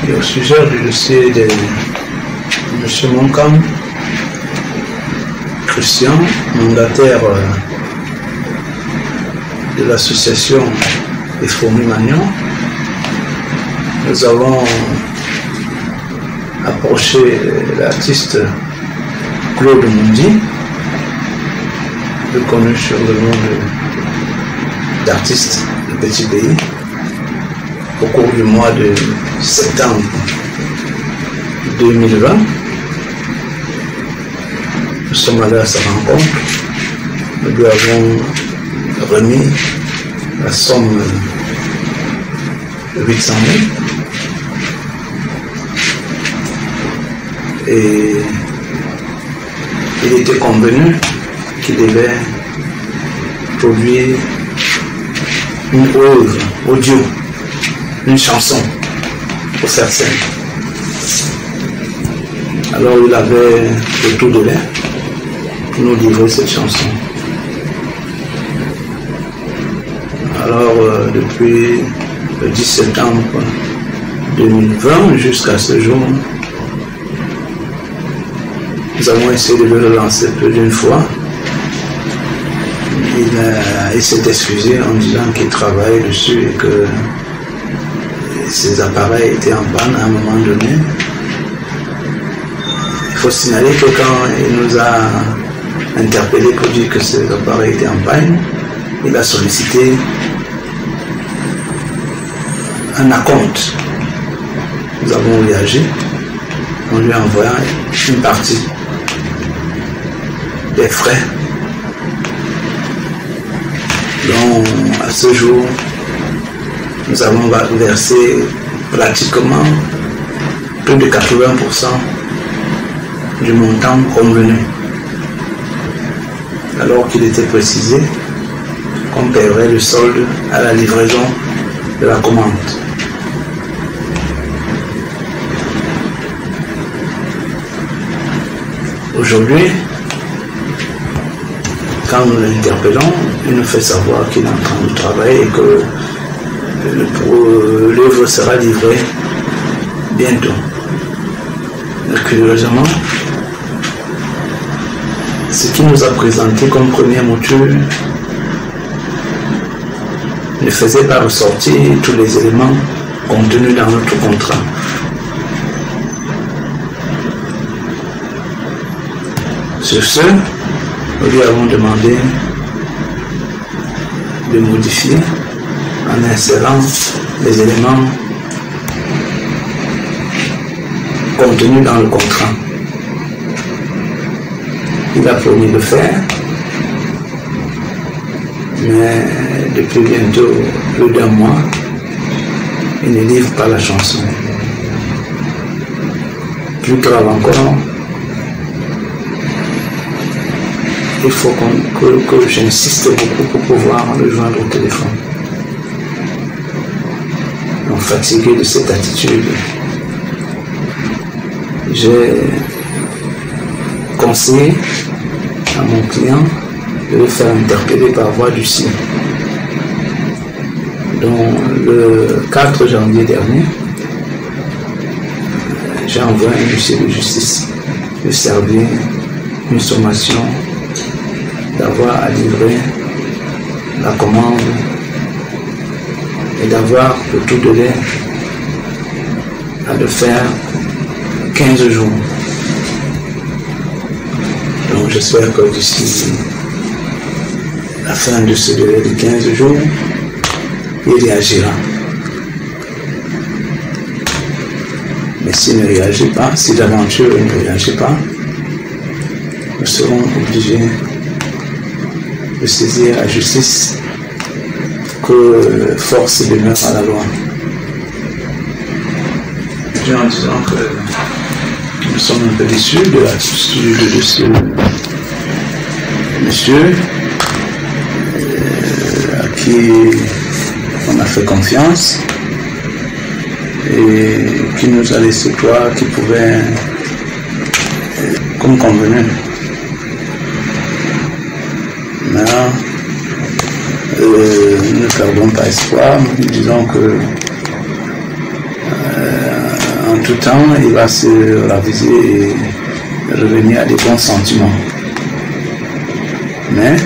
Et au sujet du dossier de M. Monkam, Christian, mandataire de l'association des fourmis Magnon, nous avons approché l'artiste Claude Mundi, plus connu sur le nom d'artiste de Petit Pays, au cours du mois de septembre 2020. Nous sommes allés à sa rencontre. Nous lui avons remis la somme de 800 000. Et il était convenu qu'il devait produire une œuvre audio, une chanson pour faire scène. Alors il avait le tout de l'air pour nous livrer cette chanson. Alors depuis le 10 septembre 2020 jusqu'à ce jour, nous avons essayé de le relancer plus d'une fois. Il s'est excusé en disant qu'il travaille dessus et que ses appareils étaient en panne à un moment donné. Il faut signaler que quand il nous a interpellés pour dire que ses appareils étaient en panne, il a sollicité un acompte. Nous avons réagi en lui envoyant une partie des frais. Donc, à ce jour, nous avons versé pratiquement plus de 80% du montant convenu, alors qu'il était précisé qu'on paierait le solde à la livraison de la commande. Aujourd'hui, quand nous l'interpellons, il nous fait savoir qu'il est en train de travailler et que l'œuvre sera livrée bientôt. Mais curieusement, ce qu'il nous a présenté comme première mouture ne faisait pas ressortir tous les éléments contenus dans notre contrat. Sur ce, nous lui avons demandé de modifier en insérant les éléments contenus dans le contrat. Il a promis de le faire, mais depuis bientôt plus d'un mois, il ne livre pas la chanson. Plus grave encore, il faut que j'insiste beaucoup pour pouvoir le joindre au téléphone. Donc, fatigué de cette attitude, j'ai conseillé à mon client de le faire interpeller par voie du signe. Donc, le 4 janvier dernier, j'ai envoyé un huissier de justice lui servir une sommation d'avoir à livrer la commande et d'avoir le tout de l'air à le faire 15 jours. Donc j'espère que d'ici la fin de ce délai de 15 jours, il réagira. Mais s'il ne réagit pas, si d'aventure il ne réagit pas, nous serons obligés de saisir la justice, que force demeure à la loi. Je en disant que nous sommes un peu déçus de l'attitude de ce monsieur à qui on a fait confiance et qui nous a laissé croire qu'il pouvait, comme convenu. Maintenant, ne perdons pas espoir, nous disons que tout temps, il va se raviser et revenir à des bons sentiments. Mais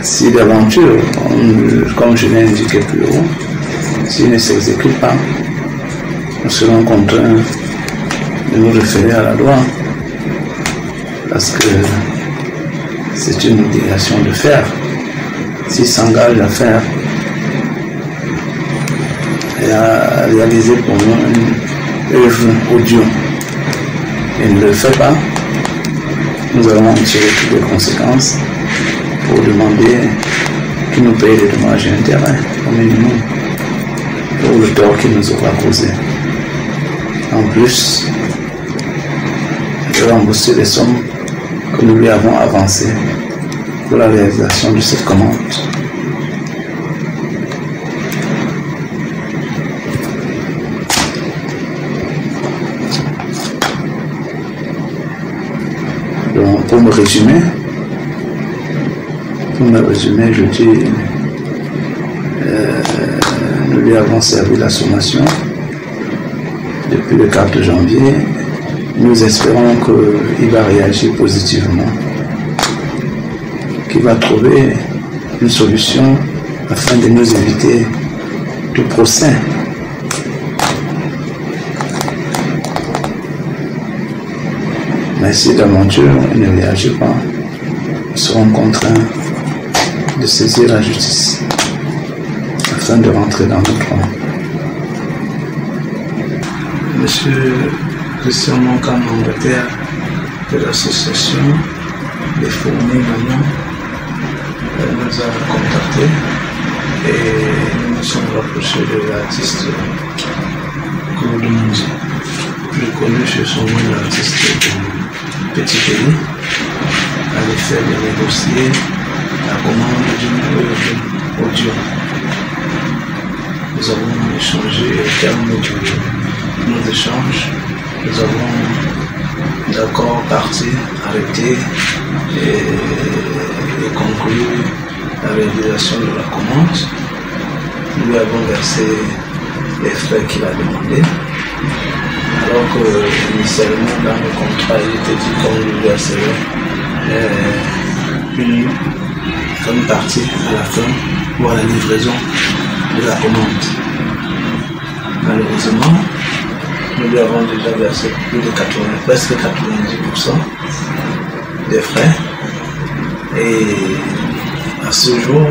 si d'aventure, comme je l'ai indiqué plus haut, s'il ne s'exécute pas, nous serons contraints de nous référer à la loi, parce que c'est une obligation de faire. S'il s'engage à faire et à réaliser pour nous une œuvre audio et ne le fait pas, nous allons en tirer toutes les conséquences pour demander qu'il nous paye les dommages et intérêts au minimum pour le tort qu'il nous aura causé. En plus, de rembourser les sommes que nous lui avons avancées pour la réalisation de cette commande. Donc, pour me résumer, je dis, nous lui avons servi la sommation depuis le 4 janvier. Nous espérons qu'il va réagir positivement, qu'il va trouver une solution afin de nous éviter tout procès. Mais si d'aventure il ne réagit pas, nous serons contraints de saisir la justice afin de rentrer dans nos droits. Monsieur Christian Moncan, mandataire de l'association des fourmis Manon, nous a contactés et nous nous sommes rapprochés de l'artiste Claude Monzi, plus connu chez son nom l'artiste Petit Pays, à l'effet de négocier la commande d'une œuvre audio. Nous avons échangé au terme de nos échanges. Nous avons d'accord parti, arrêté et conclu la réalisation de la commande. Nous lui avons versé les frais qu'il a demandé. Alors que initialement dans le contrat il était dit qu'on lui verserait une partie à la fin ou à la livraison de la commande. Malheureusement, nous lui avons déjà versé presque 90% des frais et à ce jour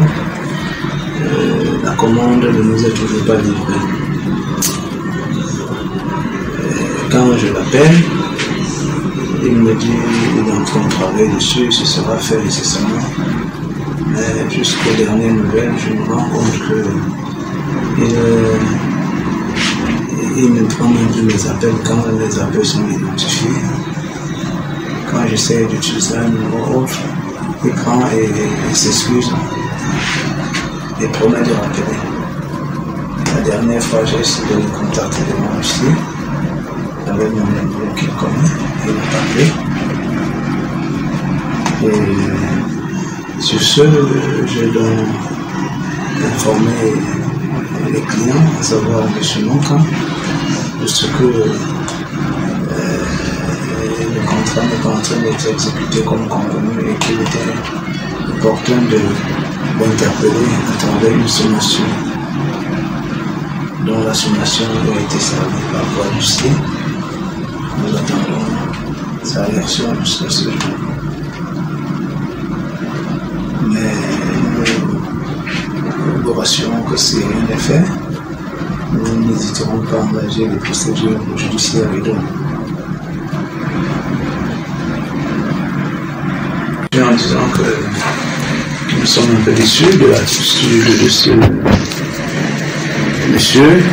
la commande ne nous est toujours pas livrée. Quand je l'appelle, il me dit qu'il est en train de travailler dessus, ce sera fait nécessairement. Mais jusqu'aux dernières nouvelles, je me rends compte qu'il ne prend même plus mes appels quand les appels sont identifiés. Quand j'essaie d'utiliser un numéro autre, il prend et s'excuse et promet de rappeler. La dernière fois, j'ai essayé de le contacter de moi aussi, avec mon numéro qu'il connaît, il m'a appelé. Et sur ce, je dois informer les clients, à savoir M. Moncan, de ce que le contrat n'est pas en train d'être exécuté comme convenu et qu'il était opportun d'interpeller à travers une sommation dont la sommation a été servie par voie du C. Nous attendons sa réaction jusqu'à ce jour. Mais nous rassurons que si rien n'est fait, nous n'hésiterons pas à engager les procédures judiciaires et donc. En disant que nous sommes un peu déçus de l'attitude de ce monsieur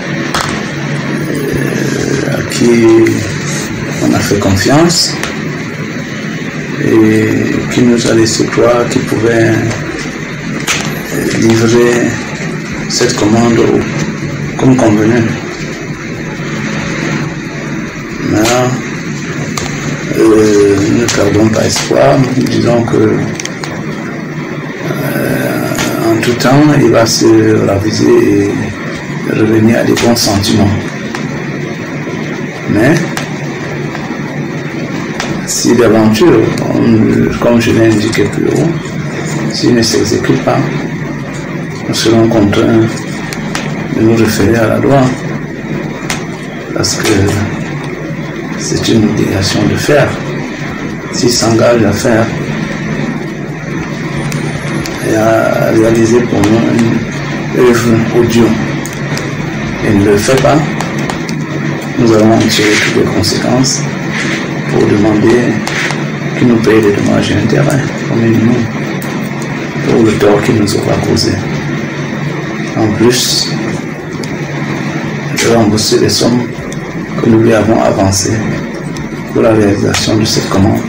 à qui on a fait confiance et qui nous a laissé croire qu'il pouvait livrer cette commande comme convenu. Maintenant, ne perdons pas espoir, nous disons que en tout temps, il va se raviser et revenir à des bons sentiments. Mais si d'aventure, comme je l'ai indiqué plus haut, s'il ne s'exécute pas, nous serons contraints de nous référer à la loi, parce que c'est une obligation de faire. S'il s'engage à faire et à réaliser pour nous une œuvre audio et ne le fait pas, nous allons tirer toutes les conséquences pour demander qu'il nous paye les dommages et intérêts au minimum pour le tort qu'il nous aura causé. En plus, de rembourser les sommes que nous lui avons avancées pour la réalisation de cette commande.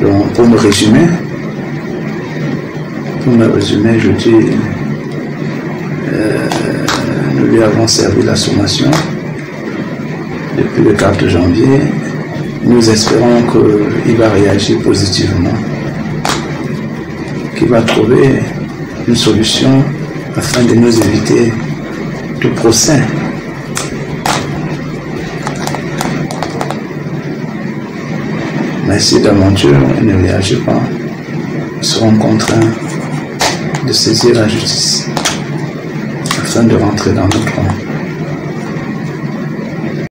Donc, pour me résumer, je dis, nous lui avons servi la sommation depuis le 4 janvier. Nous espérons qu'il va réagir positivement, qu'il va trouver une solution afin de nous éviter tout procès. Mais si d'aventure il ne réagit pas, nous serons contraints de saisir la justice afin de rentrer dans notre rang.